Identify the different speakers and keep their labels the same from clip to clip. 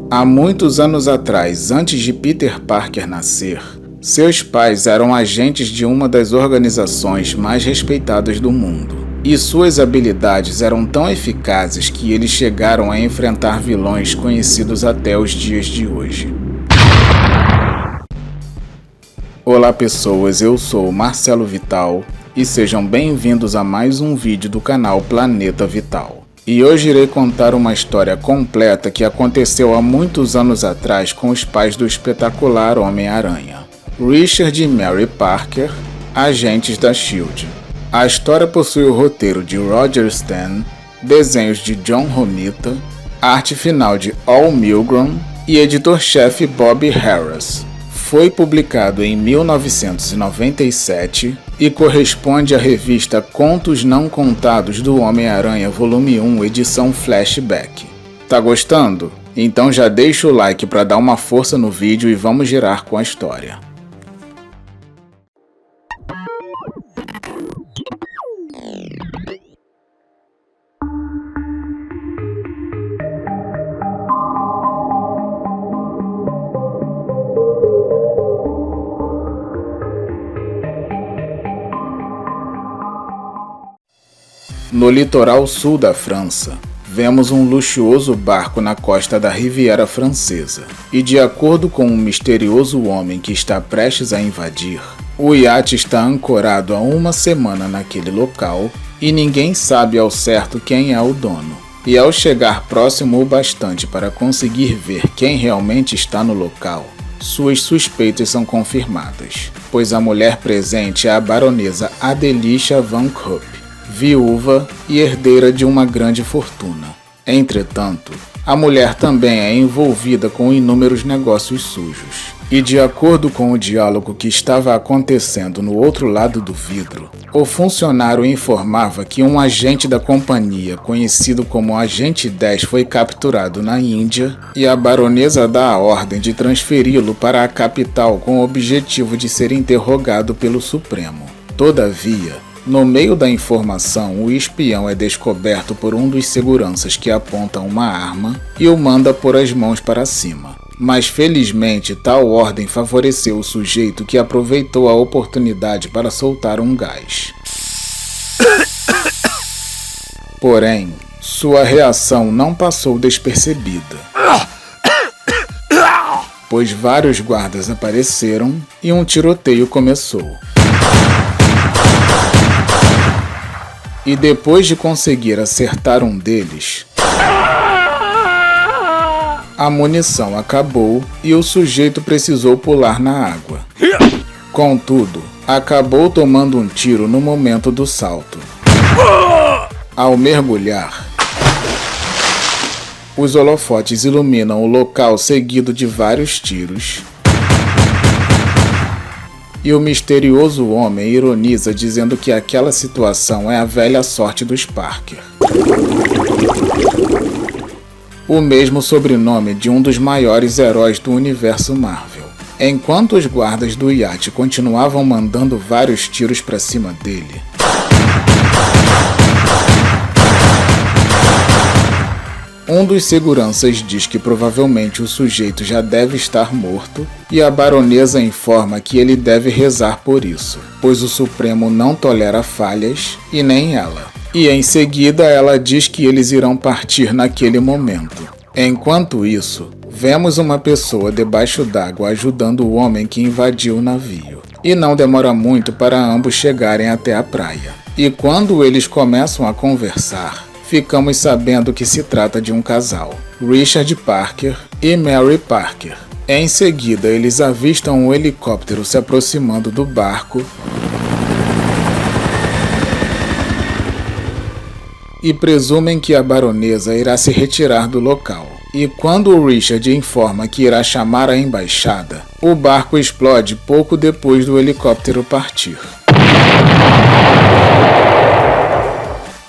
Speaker 1: Há muitos anos atrás, antes de Peter Parker nascer, seus pais eram agentes de uma das organizações mais respeitadas do mundo. E suas habilidades eram tão eficazes que eles chegaram a enfrentar vilões conhecidos até os dias de hoje. Olá pessoas, eu sou Marcelo Vital e sejam bem-vindos a mais um vídeo do canal Planeta Vital. E hoje irei contar uma história completa que aconteceu há muitos anos atrás com os pais do espetacular Homem-Aranha, Richard e Mary Parker, agentes da S.H.I.E.L.D. A história possui o roteiro de Roger Stan, desenhos de John Romita, arte final de Al Milgrom e editor-chefe Bob Harras. Foi publicado em 1997 e corresponde à revista Contos Não Contados do Homem-Aranha Volume 1, edição Flashback. Tá gostando? Então já deixa o like para dar uma força no vídeo e vamos girar com a história. No litoral sul da França, vemos um luxuoso barco na costa da Riviera Francesa, e de acordo com um misterioso homem que está prestes a invadir, o iate está ancorado há uma semana naquele local e ninguém sabe ao certo quem é o dono. E ao chegar próximo o bastante para conseguir ver quem realmente está no local, suas suspeitas são confirmadas, pois a mulher presente é a baronesa Adelicia Van Kup, viúva e herdeira de uma grande fortuna. Entretanto, a mulher também é envolvida com inúmeros negócios sujos. E de acordo com o diálogo que estava acontecendo no outro lado do vidro, o funcionário informava que um agente da companhia, conhecido como Agente 10, foi capturado na Índia e a baronesa dá a ordem de transferi-lo para a capital com o objetivo de ser interrogado pelo Supremo. Todavia, no meio da informação, o espião é descoberto por um dos seguranças que aponta uma arma e o manda pôr as mãos para cima. Mas felizmente tal ordem favoreceu o sujeito que aproveitou a oportunidade para soltar um gás. Porém, sua reação não passou despercebida, pois vários guardas apareceram e um tiroteio começou. E depois de conseguir acertar um deles, a munição acabou e o sujeito precisou pular na água. Contudo, acabou tomando um tiro no momento do salto. Ao mergulhar, os holofotes iluminam o local seguido de vários tiros. E o misterioso homem ironiza dizendo que aquela situação é a velha sorte dos Parker. O mesmo sobrenome de um dos maiores heróis do universo Marvel. Enquanto os guardas do iate continuavam mandando vários tiros para cima dele, um dos seguranças diz que provavelmente o sujeito já deve estar morto e a baronesa informa que ele deve rezar por isso, pois o Supremo não tolera falhas e nem ela. E em seguida ela diz que eles irão partir naquele momento. Enquanto isso, vemos uma pessoa debaixo d'água ajudando o homem que invadiu o navio. E não demora muito para ambos chegarem até a praia. E quando eles começam a conversar, ficamos sabendo que se trata de um casal, Richard Parker e Mary Parker. Em seguida, eles avistam um helicóptero se aproximando do barco e presumem que a baronesa irá se retirar do local. E quando o Richard informa que irá chamar a embaixada, o barco explode pouco depois do helicóptero partir.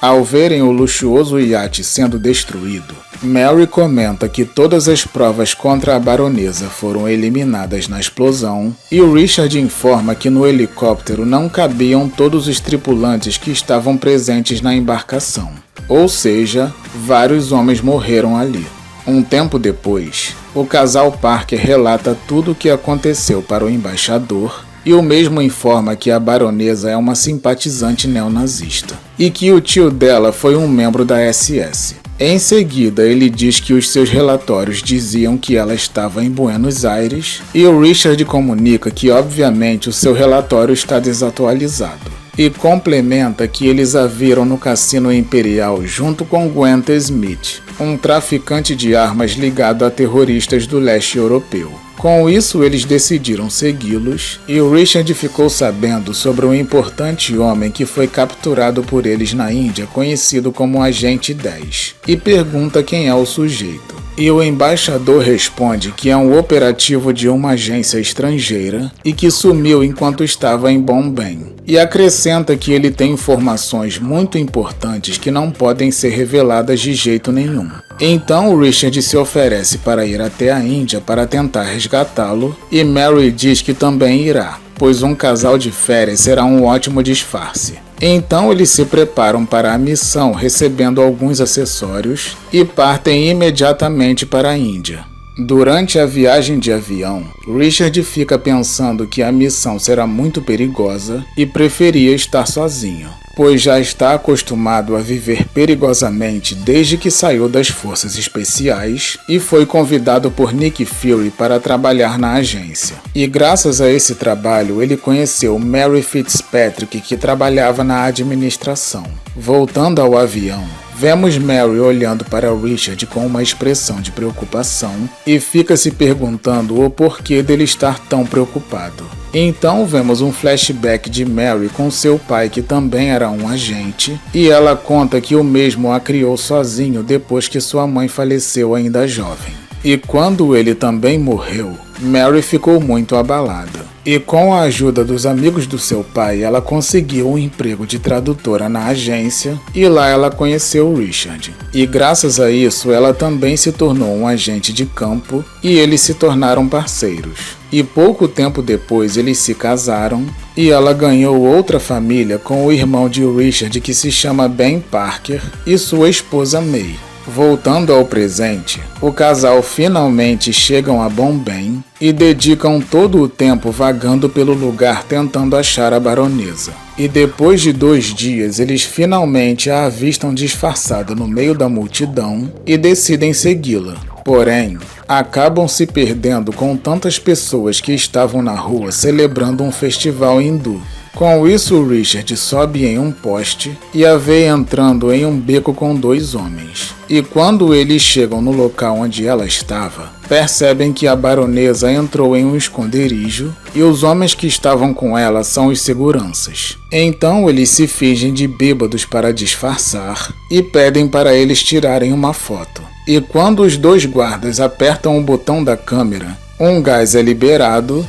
Speaker 1: Ao verem o luxuoso iate sendo destruído, Mary comenta que todas as provas contra a baronesa foram eliminadas na explosão e o Richard informa que no helicóptero não cabiam todos os tripulantes que estavam presentes na embarcação. Ou seja, vários homens morreram ali. Um tempo depois, o casal Parker relata tudo o que aconteceu para o embaixador e o mesmo informa que a baronesa é uma simpatizante neonazista e que o tio dela foi um membro da SS. Em seguida, ele diz que os seus relatórios diziam que ela estava em Buenos Aires e o Richard comunica que obviamente o seu relatório está desatualizado. E complementa que eles a viram no Cassino Imperial junto com Gwenta Smith, um traficante de armas ligado a terroristas do leste europeu. Com isso, eles decidiram segui-los e o Richard ficou sabendo sobre um importante homem que foi capturado por eles na Índia, conhecido como Agente 10, e pergunta quem é o sujeito. E o embaixador responde que é um operativo de uma agência estrangeira e que sumiu enquanto estava em Bombay. E acrescenta que ele tem informações muito importantes que não podem ser reveladas de jeito nenhum. Então o Richard se oferece para ir até a Índia para tentar resgatá-lo e Mary diz que também irá, pois um casal de férias será um ótimo disfarce. Então eles se preparam para a missão recebendo alguns acessórios e partem imediatamente para a Índia. Durante a viagem de avião, Richard fica pensando que a missão será muito perigosa e preferia estar sozinho, pois já está acostumado a viver perigosamente desde que saiu das forças especiais e foi convidado por Nick Fury para trabalhar na agência. E graças a esse trabalho, ele conheceu Mary Fitzpatrick, que trabalhava na administração. Voltando ao avião, vemos Mary olhando para Richard com uma expressão de preocupação e fica se perguntando o porquê dele estar tão preocupado. Então vemos um flashback de Mary com seu pai, que também era um agente, e ela conta que o mesmo a criou sozinho depois que sua mãe faleceu ainda jovem. E quando ele também morreu, Mary ficou muito abalada. E com a ajuda dos amigos do seu pai, ela conseguiu um emprego de tradutora na agência e lá ela conheceu Richard. E graças a isso, ela também se tornou um agente de campo e eles se tornaram parceiros. E pouco tempo depois eles se casaram e ela ganhou outra família com o irmão de Richard, que se chama Ben Parker, e sua esposa May. Voltando ao presente, o casal finalmente chegam a Bombay e dedicam todo o tempo vagando pelo lugar tentando achar a baronesa. E depois de 2 dias, eles finalmente a avistam disfarçada no meio da multidão e decidem segui-la. Porém, acabam se perdendo com tantas pessoas que estavam na rua celebrando um festival hindu. Com isso, Richard sobe em um poste e a vê entrando em um beco com 2 homens. E quando eles chegam no local onde ela estava, percebem que a baronesa entrou em um esconderijo e os homens que estavam com ela são os seguranças. Então eles se fingem de bêbados para disfarçar e pedem para eles tirarem uma foto. E quando os 2 guardas apertam o botão da câmera, um gás é liberado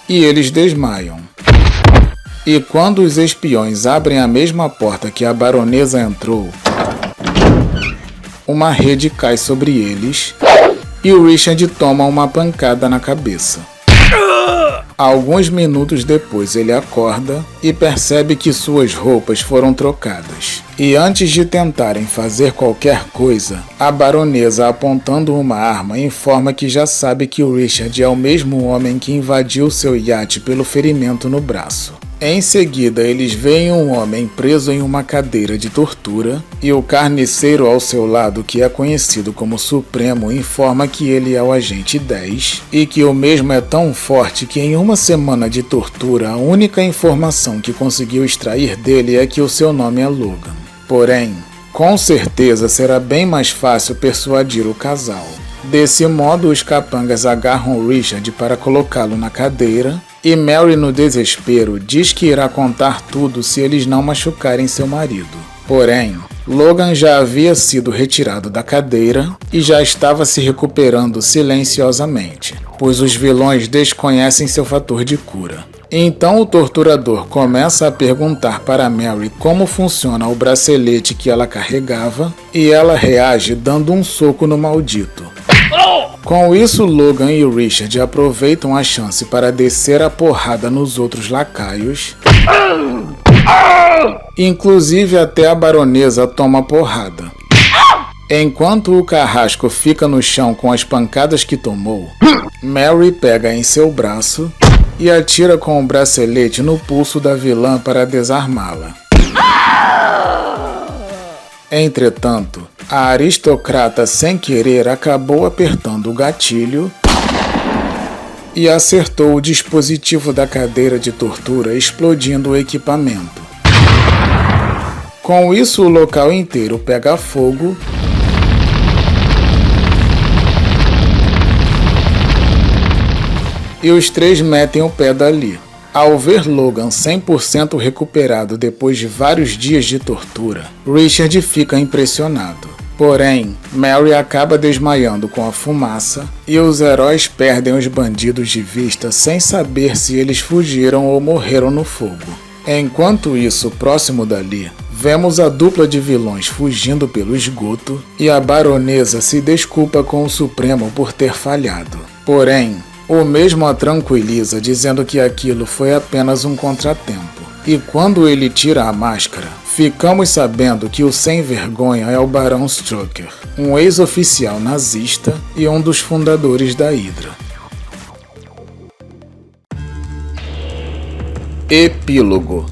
Speaker 1: e eles desmaiam. E quando os espiões abrem a mesma porta que a baronesa entrou, uma rede cai sobre eles e o Richard toma uma pancada na cabeça. Alguns minutos depois ele acorda e percebe que suas roupas foram trocadas. E antes de tentarem fazer qualquer coisa, a baronesa, apontando uma arma, informa que já sabe que o Richard é o mesmo homem que invadiu seu iate pelo ferimento no braço. Em seguida, eles veem um homem preso em uma cadeira de tortura e o carniceiro ao seu lado, que é conhecido como Supremo, informa que ele é o Agente 10 e que o mesmo é tão forte que em uma semana de tortura, a única informação que conseguiu extrair dele é que o seu nome é Logan. Porém, com certeza será bem mais fácil persuadir o casal. Desse modo, os capangas agarram Richard para colocá-lo na cadeira e Mary, no desespero, diz que irá contar tudo se eles não machucarem seu marido. Porém, Logan já havia sido retirado da cadeira e já estava se recuperando silenciosamente, pois os vilões desconhecem seu fator de cura. Então o torturador começa a perguntar para Mary como funciona o bracelete que ela carregava e ela reage dando um soco no maldito. Com isso, Logan e Richard aproveitam a chance para descer a porrada nos outros lacaios Inclusive até a baronesa toma porrada. Enquanto o carrasco fica no chão com as pancadas que tomou, Mary pega em seu braço e atira com o bracelete no pulso da vilã para desarmá-la. Entretanto, a aristocrata sem querer acabou apertando o gatilho e acertou o dispositivo da cadeira de tortura, explodindo o equipamento. Com isso, o local inteiro pega fogo e os três metem o pé dali. Ao ver Logan 100% recuperado depois de vários dias de tortura, Richard fica impressionado. Porém, Mary acaba desmaiando com a fumaça e os heróis perdem os bandidos de vista sem saber se eles fugiram ou morreram no fogo. Enquanto isso, próximo dali, vemos a dupla de vilões fugindo pelo esgoto e a baronesa se desculpa com o Supremo por ter falhado. Porém, o mesmo a tranquiliza, dizendo que aquilo foi apenas um contratempo. E quando ele tira a máscara, ficamos sabendo que o sem-vergonha é o Barão Strucker, um ex-oficial nazista e um dos fundadores da Hydra. Epílogo.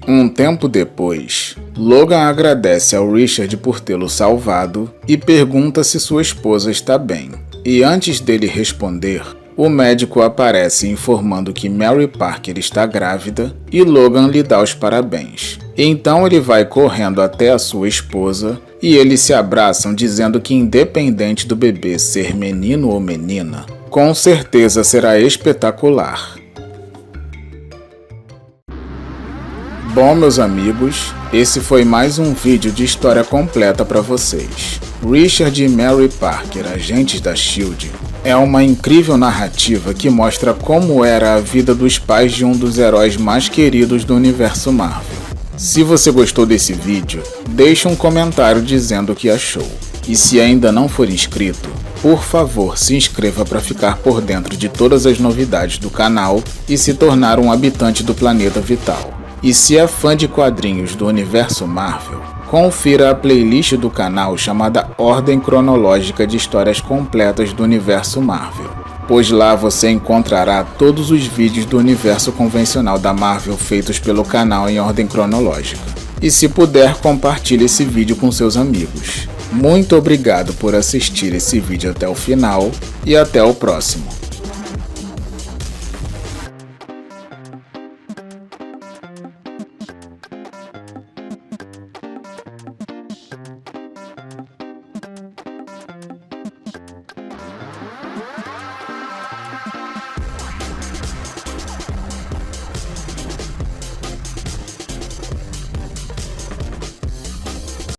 Speaker 1: Um tempo depois, Logan agradece ao Richard por tê-lo salvado e pergunta se sua esposa está bem. E antes dele responder, o médico aparece informando que Mary Parker está grávida e Logan lhe dá os parabéns. Então ele vai correndo até a sua esposa e eles se abraçam, dizendo que independente do bebê ser menino ou menina, com certeza será espetacular. Bom, meus amigos, esse foi mais um vídeo de história completa para vocês. Richard e Mary Parker, agentes da S.H.I.E.L.D., é uma incrível narrativa que mostra como era a vida dos pais de um dos heróis mais queridos do universo Marvel. Se você gostou desse vídeo, deixe um comentário dizendo o que achou. E se ainda não for inscrito, por favor, se inscreva para ficar por dentro de todas as novidades do canal e se tornar um habitante do planeta Vital. E se é fã de quadrinhos do universo Marvel, confira a playlist do canal chamada Ordem Cronológica de Histórias Completas do Universo Marvel, pois lá você encontrará todos os vídeos do universo convencional da Marvel feitos pelo canal em ordem cronológica. E se puder, compartilhe esse vídeo com seus amigos. Muito obrigado por assistir esse vídeo até o final e até o próximo.